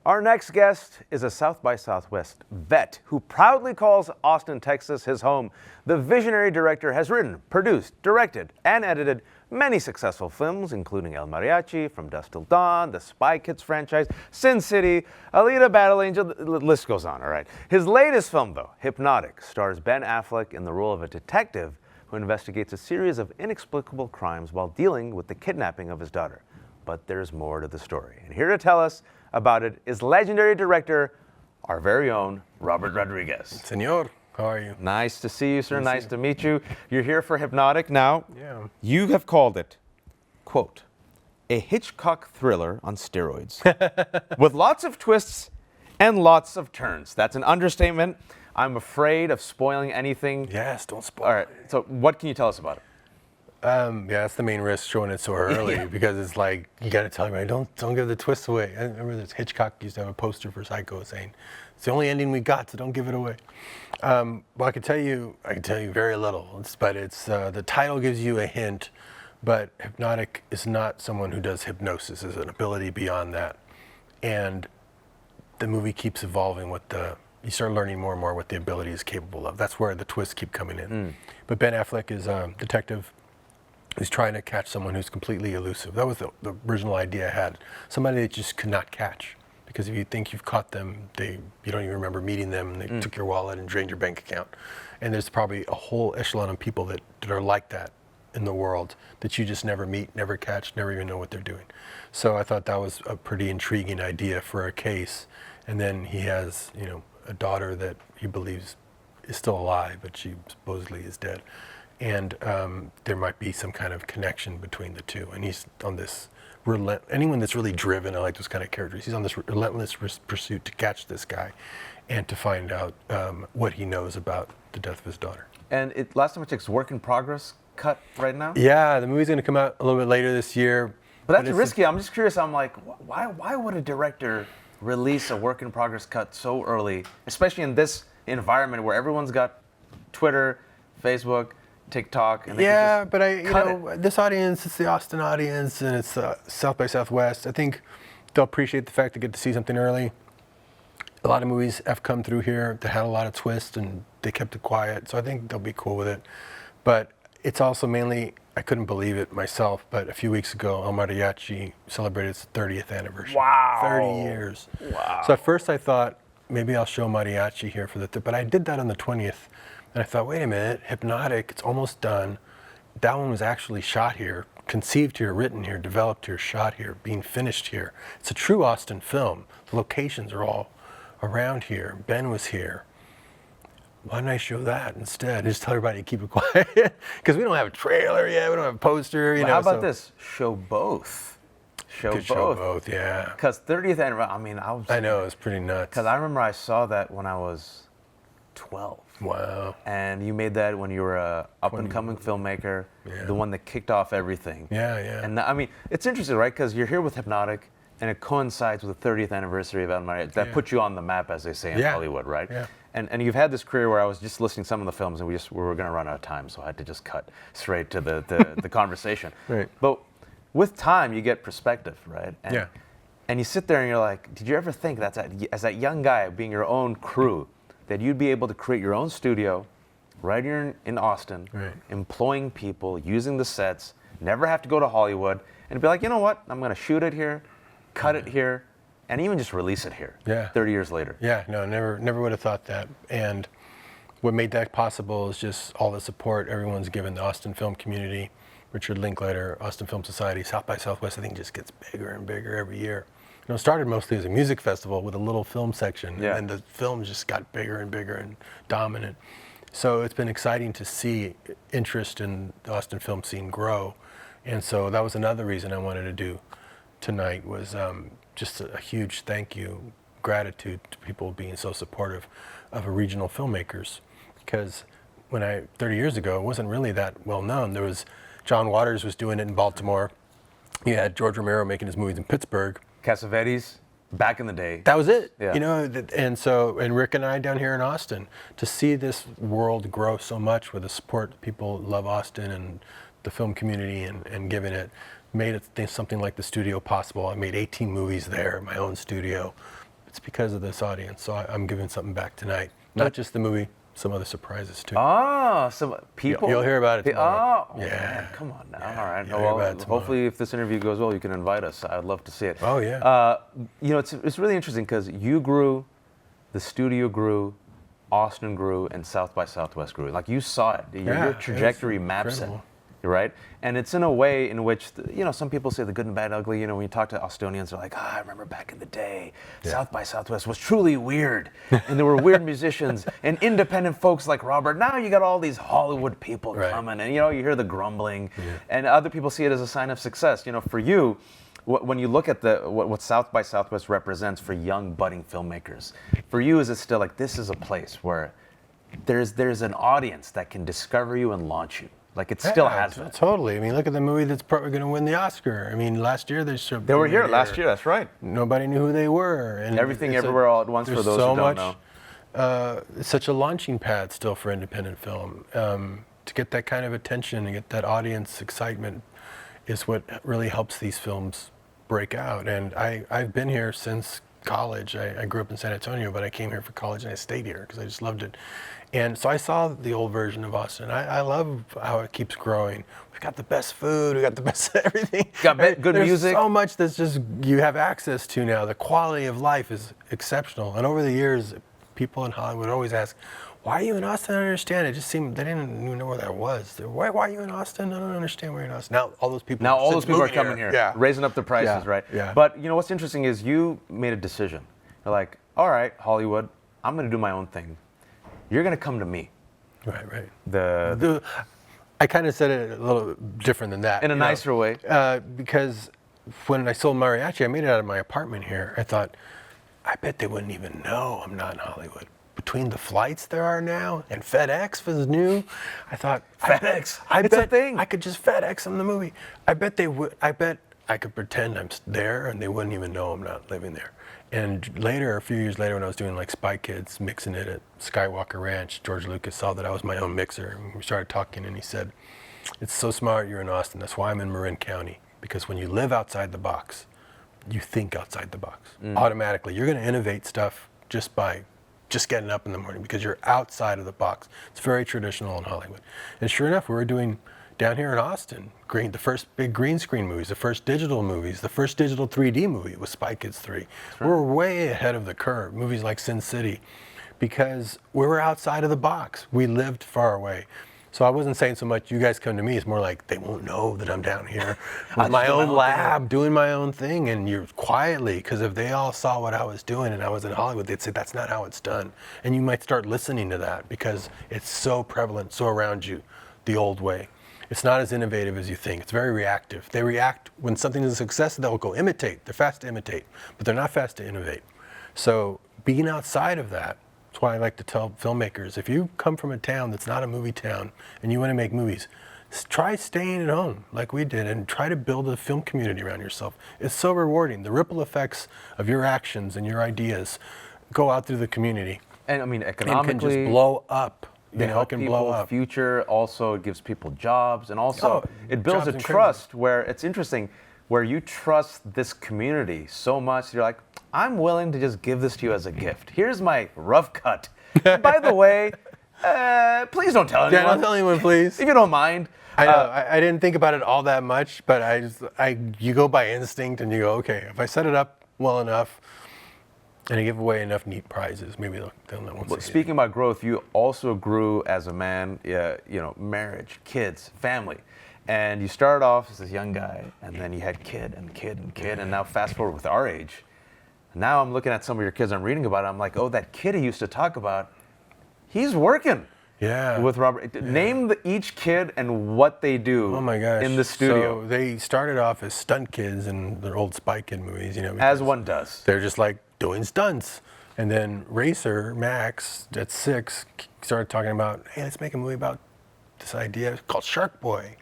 Our next guest is a South by Southwest vet who proudly calls Austin, Texas his home. The visionary director has written, produced, directed, and edited many successful films, including El Mariachi, From Dusk Till Dawn, the Spy Kids franchise, Sin City, Alita, Battle Angel, the list goes on, all right. His latest film, though, Hypnotic, stars Ben Affleck in the role of a detective who investigates a series of inexplicable crimes while dealing with the kidnapping of his daughter. But there's more to the story. And here to tell us about it is legendary director, our very own Robert Rodriguez. Senor, how are you? Nice to see you, sir. Nice to meet you. You're here for Hypnotic now. Yeah. You have called it, quote, a Hitchcock thriller on steroids with lots of twists and lots of turns. That's an understatement. I'm afraid of spoiling anything. Yes, don't spoil. All right, so what can you tell us about it? Yeah, that's the main risk showing it so early because it's like you got to tell me don't give the twist away. I remember this Hitchcock used to have a poster for Psycho saying it's the only ending we got, so don't give it away. Well, I can tell you very little, but it's the title gives you a hint. But Hypnotic is not someone who does hypnosis; it's an ability beyond that, and the movie keeps evolving with you start learning more and more what the ability is capable of. That's where the twists keep coming in. But Ben Affleck is a detective who's trying to catch someone who's completely elusive. That was the original idea I had. Somebody that you just could not catch. Because if you think you've caught them, you don't even remember meeting them, and they took your wallet and drained your bank account. And there's probably a whole echelon of people that are like that in the world that you just never meet, never catch, never even know what they're doing. So I thought that was a pretty intriguing idea for a case. And then he has, a daughter that he believes is still alive, but she supposedly is dead. And there might be some kind of connection between the two. And he's on this anyone that's really driven, I like those kind of characters, he's on this relentless pursuit to catch this guy and to find out what he knows about the death of his daughter. And last time I checked, it's work in progress cut right now? Yeah, the movie's going to come out a little bit later this year. But that's risky. I'm just curious. I'm like, why would a director release a work in progress cut so early, especially in this environment where everyone's got Twitter, Facebook, TikTok, and this audience, it's the Austin audience, and it's South by Southwest. I think they'll appreciate the fact to get to see something early. A lot of movies have come through here that had a lot of twists, and they kept it quiet, so I think they'll be cool with it. But it's also mainly, I couldn't believe it myself, but a few weeks ago, El Mariachi celebrated its 30th anniversary. Wow. 30 years. Wow. So at first I thought, maybe I'll show Mariachi here for but I did that on the 20th. And I thought, wait a minute, Hypnotic, it's almost done. That one was actually shot here, conceived here, written here, developed here, shot here, being finished here. It's a true Austin film. The locations are all around here. Ben was here. Why don't I show that instead? Just tell everybody to keep it quiet. Because we don't have a trailer yet, we don't have a poster. How about this? Show both. Show both, yeah. Because 30th anniversary, I know, it's pretty nuts. Because I remember I saw that when I was 12. Wow. And you made that when you were a up-and-coming filmmaker, the one that kicked off everything. Yeah. And it's interesting, right? Because you're here with Hypnotic, and it coincides with the 30th anniversary of El Mariachi. That put you on the map, as they say in Hollywood, right? Yeah. And you've had this career where I was just listing some of the films, and we were going to run out of time, so I had to just cut straight to the conversation. Right. But with time, you get perspective, right? And you sit there and you're like, did you ever think as that young guy being your own crew, that you'd be able to create your own studio right here in Austin, employing people, using the sets, never have to go to Hollywood, and be like, you know what, I'm going to shoot it here, cut it here, and even just release it here 30 years later. Yeah, no, never would have thought that. And what made that possible is just all the support everyone's given the Austin film community. Richard Linklater, Austin Film Society, South by Southwest, I think just gets bigger and bigger every year. It started mostly as a music festival with a little film section, and the films just got bigger and bigger and dominant. So it's been exciting to see interest in the Austin film scene grow. And so that was another reason I wanted to do tonight was just a huge thank you, gratitude to people being so supportive of regional filmmakers. Because 30 years ago, it wasn't really that well known. There was, John Waters was doing it in Baltimore. You had George Romero making his movies in Pittsburgh. Cassavetes, back in the day. That was it. Yeah. And Rick and I down here in Austin, to see this world grow so much with the support, people love Austin and the film community and giving it, made it something like the studio possible. I made 18 movies there, my own studio. it's because of this audience. So I'm giving something back tonight. Not just the movie, some other surprises too. Oh, some people. You'll hear about it tomorrow. Oh, Yeah. man, come on now. Yeah, All right. you'll hear about it tomorrow. Hopefully, if this interview goes well, you can invite us. I'd love to see it. Oh, yeah. It's really interesting because you grew, the studio grew, Austin grew, and South by Southwest grew. Like you saw it. Your trajectory maps it. incredible. Right? And it's in a way in which, some people say the good and bad, ugly. When you talk to Austonians, they're like, I remember back in the day, South by Southwest was truly weird. And there were weird musicians and independent folks like Robert. Now you got all these Hollywood people coming and, you hear the grumbling. Yeah. And other people see it as a sign of success. For you, when you look at what South by Southwest represents for young budding filmmakers, for you, is it still like this is a place where there's an audience that can discover you and launch you? Like it still has that. Totally. I mean, look at the movie that's probably going to win the Oscar. I mean, last year they were here last year. That's right. Nobody knew who they were. And Everything, Everywhere, All at Once. For those who don't know, it's such a launching pad still for independent film. To get that kind of attention and get that audience excitement is what really helps these films break out. And I've been here since college. I grew up in San Antonio, but I came here for college and I stayed here because I just loved it. And so I saw the old version of Austin. I love how it keeps growing. We've got the best food. We got the best everything. Got good music. There's so much that's just you have access to now. The quality of life is exceptional. And over the years, people in Hollywood always ask, "Why are you in Austin?" I don't understand. It just seemed they didn't even know where that was. Why are you in Austin? I don't understand why you're in Austin. Now all those people are coming here, raising up the prices, right? Yeah. But what's interesting is you made a decision. You're like, all right, Hollywood, I'm going to do my own thing. You're going to come to me. Right. I kind of said it a little different than that. In a nicer way. Because when I sold Mariachi, I made it out of my apartment here. I thought, I bet they wouldn't even know I'm not in Hollywood. Between the flights there are now and FedEx was new, I thought, FedEx, it's a thing. I could just FedEx them the movie. I bet they would. I bet I could pretend I'm there and they wouldn't even know I'm not living there. And later, a few years later, when I was doing like Spy Kids, mixing it at Skywalker Ranch, George Lucas saw that I was my own mixer. And we started talking and he said, "It's so smart you're in Austin. That's why I'm in Marin County. Because when you live outside the box, you think outside the box. Automatically. You're going to innovate stuff just by getting up in the morning because you're outside of the box." It's very traditional in Hollywood. And sure enough, we were doing down here in Austin, the first big green screen movies, the first digital movies, the first digital 3D movie was Spy Kids 3. Right. We're way ahead of the curve, movies like Sin City, because we were outside of the box. We lived far away. So I wasn't saying so much, you guys come to me, it's more like they won't know that I'm down here with my own lab, doing my own thing, and you're quietly, because if they all saw what I was doing and I was in Hollywood, they'd say, that's not how it's done. And you might start listening to that because it's so prevalent, so around you, the old way. It's not as innovative as you think. It's very reactive. They react when something is a success, they'll go imitate. They're fast to imitate, but they're not fast to innovate. So being outside of that, that's why I like to tell filmmakers, if you come from a town that's not a movie town and you want to make movies, try staying at home like we did and try to build a film community around yourself. It's so rewarding. The ripple effects of your actions and your ideas go out through the community. And I mean, economically, and can just blow up. They help people future. Also, it gives people jobs, and also it builds a trust where it's interesting, where you trust this community so much. You're like, I'm willing to just give this to you as a gift. Here's my rough cut. By the way, please don't tell anyone. Yeah, don't tell anyone, please. If you don't mind. I know. I didn't think about it all that much, but you go by instinct, and you go, okay, if I set it up well enough. And I give away enough neat prizes. Maybe they'll know once. Well, speaking about growth, you also grew as a man. Marriage, kids, family, and you started off as this young guy, and then you had kid, and now fast forward with our age. Now I'm looking at some of your kids. I'm reading about it. I'm like, oh, that kid he used to talk about, he's working. Yeah. With Robert. Yeah. Name each kid and what they do. Oh my gosh. In the studio. So they started off as stunt kids in their old Spy Kid movies, As one does. They're just like doing stunts. And then Racer, Max, at 6, started talking about, hey, let's make a movie about this idea called Shark Boy.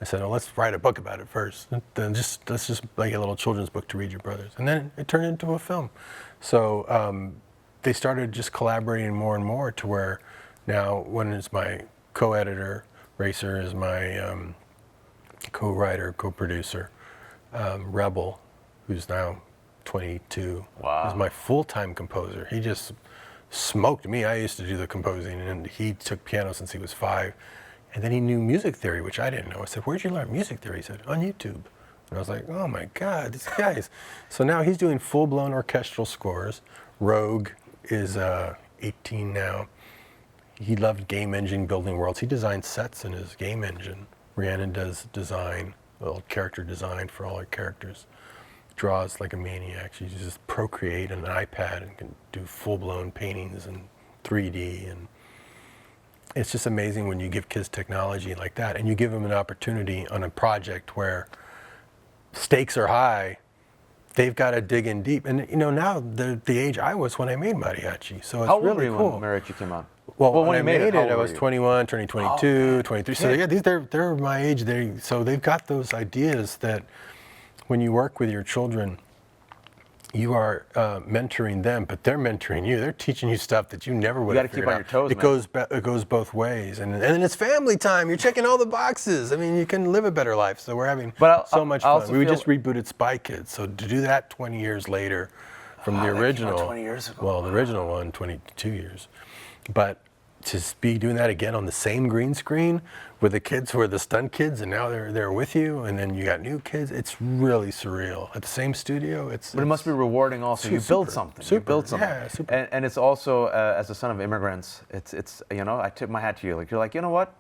I said, well, let's write a book about it first. Then let's just make a little children's book to read your brothers. And then it turned into a film. So they started just collaborating more and more to where now one is my co-editor, Racer is my co-writer, co-producer, Rebel, who's now 22. Wow. He was my full-time composer. He just smoked me. I used to do the composing, and he took piano since he was 5. And then he knew music theory, which I didn't know. I said, "Where'd you learn music theory?" He said, "On YouTube." And I was like, "Oh my God, these guys." So now he's doing full-blown orchestral scores. Rogue is 18 now. He loved game engine, building worlds. He designs sets in his game engine. Rhiannon does design, well, character design for all her characters. Draws like a maniac. She uses Procreate and an iPad and can do full-blown paintings in 3D. And it's just amazing when you give kids technology like that and you give them an opportunity on a project where stakes are high. They've got to dig in deep. And now the age I was when I made Mariachi. So it's How old really were you cool. when Mariachi came out? Well, when I you made it, how I old was were you? 21, turning 22, 23. So yeah, they're my age. So they've got those ideas that when you work with your children, you are mentoring them, but they're mentoring you. They're teaching you stuff that you never would have figured out. You got to keep on your toes, man. It goes both ways. And then it's family time. You're checking all the boxes. I mean, you can live a better life. So we're having so much fun. We just rebooted Spy Kids. So to do that 20 years later from the original. 20 years ago. Well, the original one, 22 years. But to be doing that again on the same green screen with the kids who are the stunt kids, and now they're with you, and then you got new kids. It's really surreal. At the same studio, But it must be rewarding also. You build something. You build something. Yeah, super. And it's also, as a son of immigrants, it's I tip my hat to you. Like, you're like, you know what?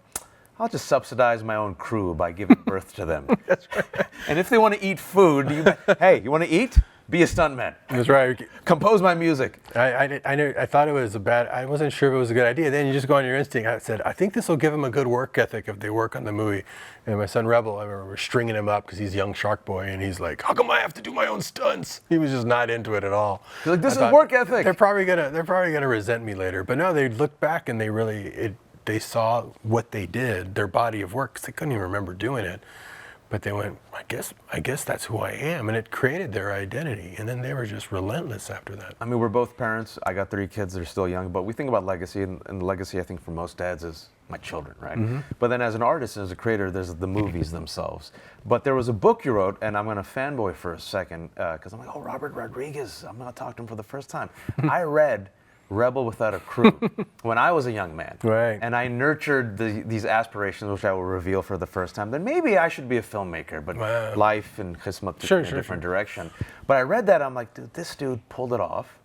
I'll just subsidize my own crew by giving birth to them. That's right. And if they want to eat food, hey, you want to eat? Be a stuntman. That's right. Compose my music. I thought it was I wasn't sure if it was a good idea. Then you just go on your instinct. I said, I think this will give them a good work ethic if they work on the movie. And my son Rebel, I remember stringing him up because he's a young shark boy, and he's like, "How come I have to do my own stunts?" He was just not into it at all. You're like, this is work ethic. They're probably gonna resent me later. But no, they looked back and they saw what they did, their body of work, because they couldn't even remember doing it. But they went, I guess that's who I am. And it created their identity. And then they were just relentless after that. I mean, we're both parents. I got 3 kids. They're still young. But we think about legacy. And the legacy, I think, for most dads is my children, right? Mm-hmm. But then as an artist and as a creator, there's the movies themselves. But there was a book you wrote, and I'm going to fanboy for a second, because I'm like, oh, Robert Rodriguez. I'm going to talk to him for the first time. I read Rebel Without a Crew when I was a young man. Right. And I nurtured these aspirations, which I will reveal for the first time. Then maybe I should be a filmmaker, but life and Kismet took me in a different direction. But I read that, I'm like, dude, this dude pulled it off.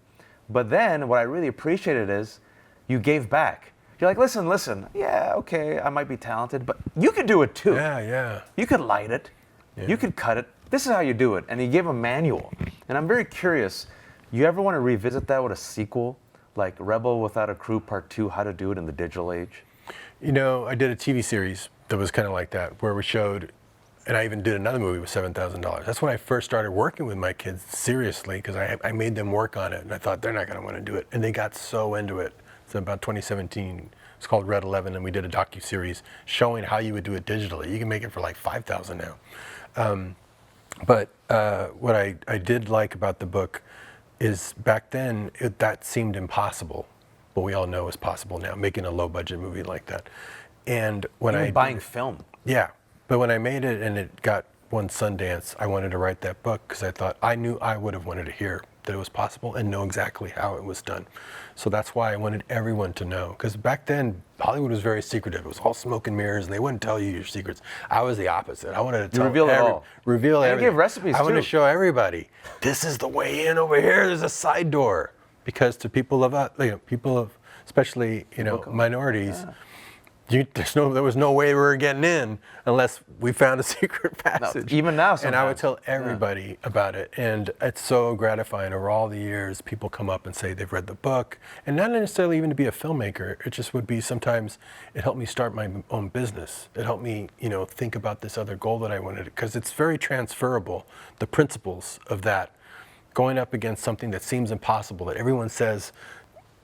But then what I really appreciated is you gave back. You're like, listen, yeah, okay, I might be talented, but you could do it too. Yeah. You could light it. Yeah. You could cut it. This is how you do it. And he gave a manual. And I'm very curious, you ever want to revisit that with a sequel? Like Rebel Without a Crew Part 2, How to Do It in the Digital Age? I did a TV series that was kind of like that, where we showed, and I even did another movie with $7,000. That's when I first started working with my kids seriously, because I made them work on it, and I thought they're not going to want to do it. And they got so into it. So about 2017, it's called Red 11, and we did a docu-series showing how you would do it digitally. You can make it for like $5,000 now. But what I did like about the book is back then that seemed impossible, but we all know is possible now, making a low budget movie like that. And when buying film. Yeah, but when I made it and it won Sundance, I wanted to write that book because I knew I would have wanted to hear that it was possible and know exactly how it was done. So that's why I wanted everyone to know, because back then Hollywood was very secretive. It was all smoke and mirrors, and they wouldn't tell you your secrets. I was the opposite. I wanted to reveal it all. Reveal everything. You gave recipes I too. want to show everybody, this is the way in over here. There's a side door, because to people of especially minorities. Yeah. There was no way we were getting in unless we found a secret passage. No, even now, sometimes. And I would tell everybody about it. And it's so gratifying. Over all the years, people come up and say they've read the book. And not necessarily even to be a filmmaker. It just would be sometimes it helped me start my own business. It helped me, think about this other goal that I wanted. Because it's very transferable, the principles of that. Going up against something that seems impossible, that everyone says,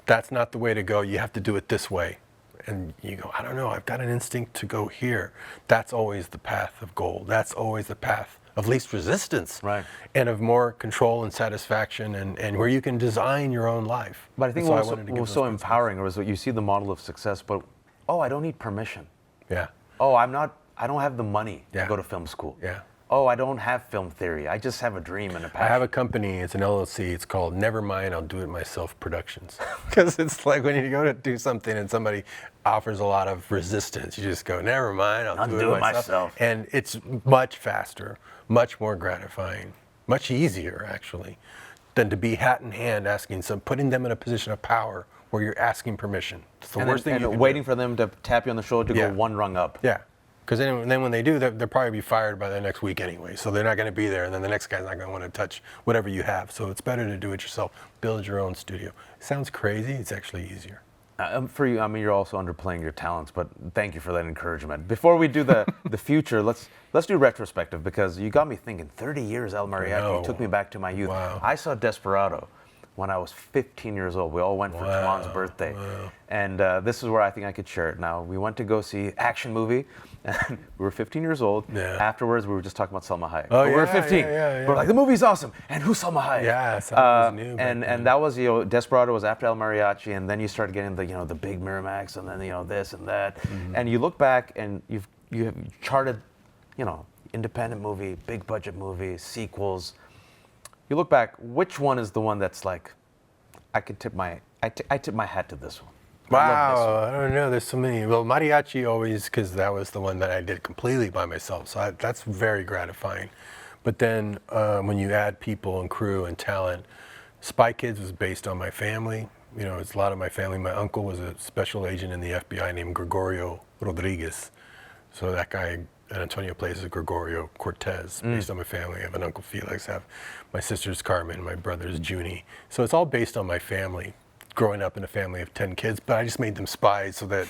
that's not the way to go. You have to do it this way. And you go, I don't know, I've got an instinct to go here. That's always the path of gold. That's always the path of least resistance. Right. And of more control and satisfaction, and where you can design your own life. But I think what was so empowering was that you see the model of success, but, I don't need permission. Yeah. I don't have the money to go to film school. Yeah. oh, I don't have film theory. I just have a dream and a I passion. have a company, it's an LLC, it's called Never Mind, I'll Do It Myself Productions. Because it's like when you go to do something and somebody offers a lot of resistance, you just go, never mind, I'll do it myself. And it's much faster, much more gratifying, much easier actually, than to be hat in hand asking putting them in a position of power where you're asking permission. It's the worst thing you can waiting do. for them to tap you on the shoulder to go one rung up. Yeah. Because then when they do, they'll probably be fired by the next week anyway. So they're not going to be there, and then the next guy's not going to want to touch whatever you have. So it's better to do it yourself. Build your own studio. It sounds crazy. It's actually easier. For you, I mean, you're also underplaying your talents, but thank you for that encouragement. Before we do the future, let's do retrospective, because you got me thinking. 30 years El Mariachi took me back to my youth. Wow. I saw Desperado when I was 15 years old. We all went for Juan's birthday. Wow. And this is where I think I could share it. Now, we went to go see action movie, and we were 15 years old. Yeah. Afterwards, we were just talking about Salma Hayek. Oh, But we were yeah, 15. yeah. We're like, the movie's awesome. And who's Salma Hayek? Yeah, Salma was new. And that was, Desperado was after El Mariachi, and then you started getting the big Miramax, and then, this and that. Mm-hmm. And you look back, and you have charted, independent movie, big budget movie, sequels. You look back, which one is the one that's like, I tip my hat to this one? Wow, I don't know. There's so many. Well, Mariachi always, because that was the one that I did completely by myself. So that's very gratifying. But then when you add people and crew and talent, Spy Kids was based on my family. It's a lot of my family. My uncle was a special agent in the FBI named Gregorio Rodriguez. So that guy at Antonio Place is Gregorio Cortez, based on my family. I have an uncle Felix. I have my sister's Carmen, my brother's Junie. So it's all based on my family. Growing up in a family of 10 kids, but I just made them spies so that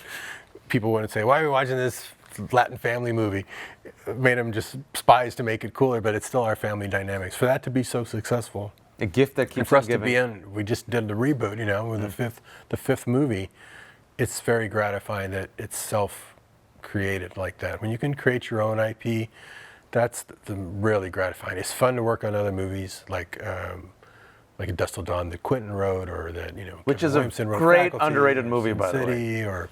people wouldn't say, why are we watching this Latin family movie? Made them just spies to make it cooler, but it's still our family dynamics. For that to be so successful, a gift that keeps and for us giving. to be we just did the reboot, with the fifth movie. It's very gratifying that it's self-created like that. When you can create your own IP, that's really gratifying. It's fun to work on other movies like a Dusk Till Dawn that Quentin wrote, or that which is Williamson a wrote great Faculty, underrated movie, by the way. or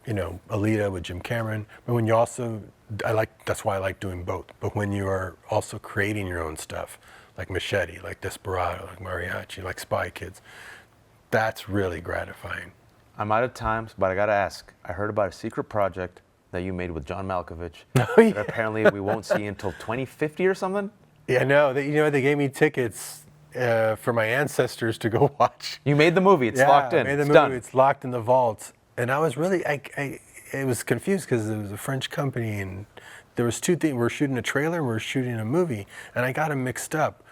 Alita with Jim Cameron. But when you also, that's why I like doing both. But when you are also creating your own stuff, like Machete, like Desperado, like Mariachi, like Spy Kids, that's really gratifying. I'm out of time, but I gotta ask. I heard about a secret project that you made with John Malkovich that apparently we won't see until 2050 or something. Yeah, no, they gave me tickets for my ancestors to go watch. You made the movie. It's locked in. I made the it's movie. done. It's locked in the vault. And I was really, I was confused because it was a French company, and there was two things. We're shooting a trailer and we're shooting a movie, and I got them mixed up.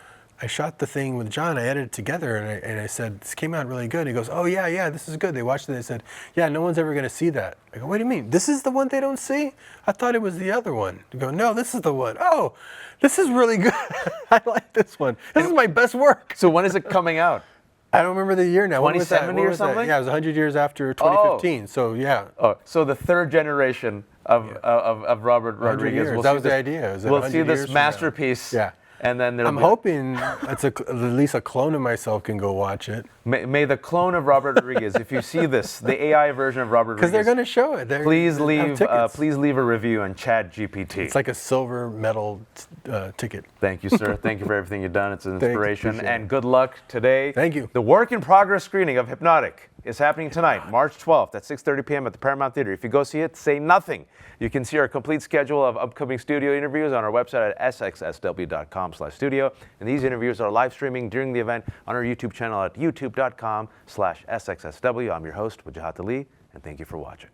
I shot the thing with John. I edited it together, and I said, this came out really good. He goes, oh, yeah, this is good. They watched it. They said, yeah, no one's ever going to see that. I go, what do you mean? This is the one they don't see? I thought it was the other one. They go, no, this is the one. Oh, this is really good. I like this one. This is my best work. So when is it coming out? I don't remember the year now. 2070 or something? Yeah, it was 100 years after 2015. So, yeah. Oh, so the third generation of Robert Rodriguez. That was the idea. We'll see this masterpiece. Yeah. And then I'm hoping at least a clone of myself can go watch it. May the clone of Robert Rodriguez, if you see this, the AI version of Robert Rodriguez, because they're going to show it. Please leave a review on ChatGPT. It's like a silver medal ticket. Thank you, sir. Thank you for everything you've done. It's an inspiration. And good luck today. Thank you. The work in progress screening of Hypnotic is happening tonight, March 12th at 6:30 p.m. at the Paramount Theater. If you go see it, say nothing. You can see our complete schedule of upcoming studio interviews on our website at sxsw.com/studio. And these interviews are live streaming during the event on our YouTube channel at youtube.com/sxsw. I'm your host, Wajahat Ali, and thank you for watching.